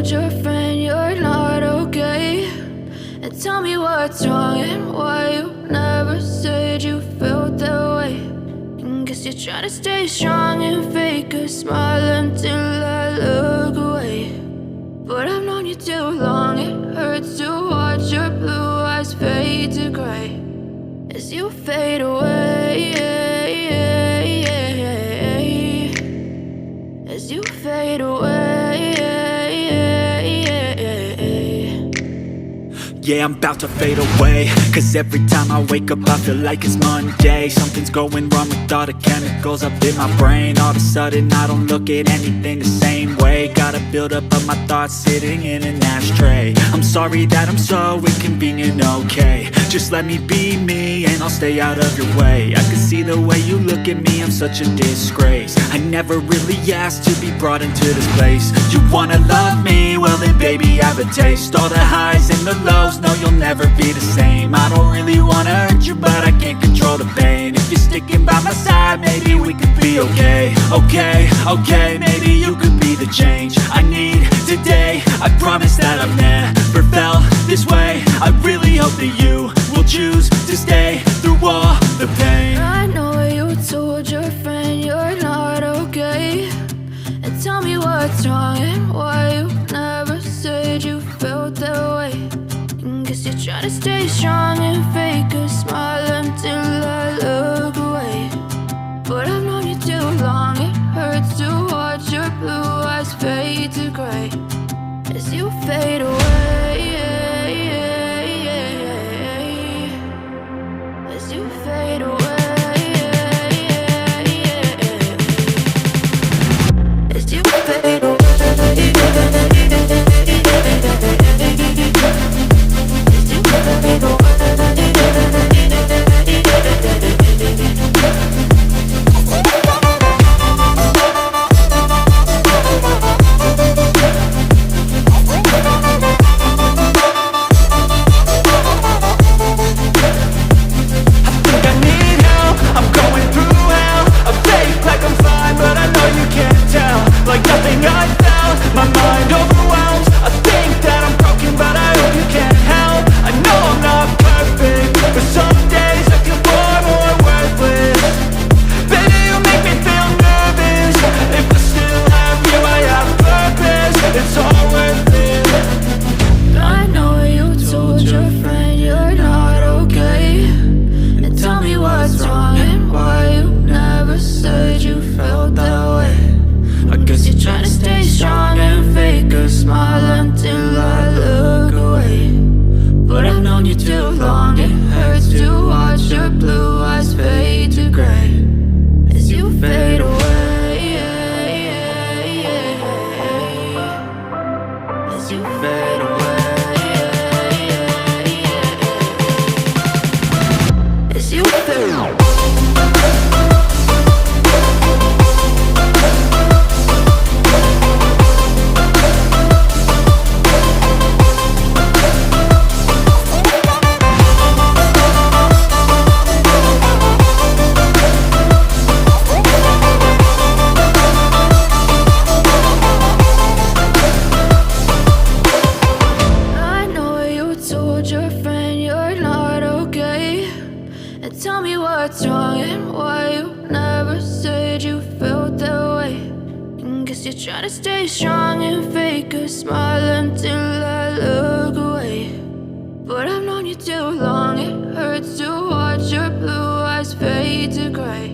told your friend you're not okay? And tell me what's wrong and why you never said you felt that way. And guess you're trying to stay strong and fake a smile until I look away. But I've known you too long, it hurts to watch your blue eyes fade to gray as you fade away, as you fade away. Yeah, I'm about to fade away, cause every time I wake up I feel like it's Monday. Something's going wrong with all the chemicals up in my brain. All of a sudden I don't look at anything the same way. Got a buildup of my thoughts sitting in an ashtray. I'm sorry that I'm so inconvenient, okay? Just let me be me and I'll stay out of your way. I can see the way you look at me, I'm such a disgrace. I never really asked to be brought into this place. You wanna love me? Well then baby I have a taste. All the highs and the lows, no, you'll never be the same. I don't really wanna hurt you, but I can't control the pain. If you're sticking by my side, maybe we could be okay. Okay, maybe you could be the change I need today. I promise that I've never felt this way. I really hope that you will choose to stay through all the pain. I know you told your friend you're not okay. And tell me what's wrong and why you never said you felt that way. Guess you're trying to stay strong and fake a smile until I look away. But I've known you too long, it hurts to watch your blue eyes fade to gray as you fade away, as you fade away, as you fade away. You're trying to stay strong and fake a smile until I look away. But I've known you too long, it hurts to watch your blue eyes fade to gray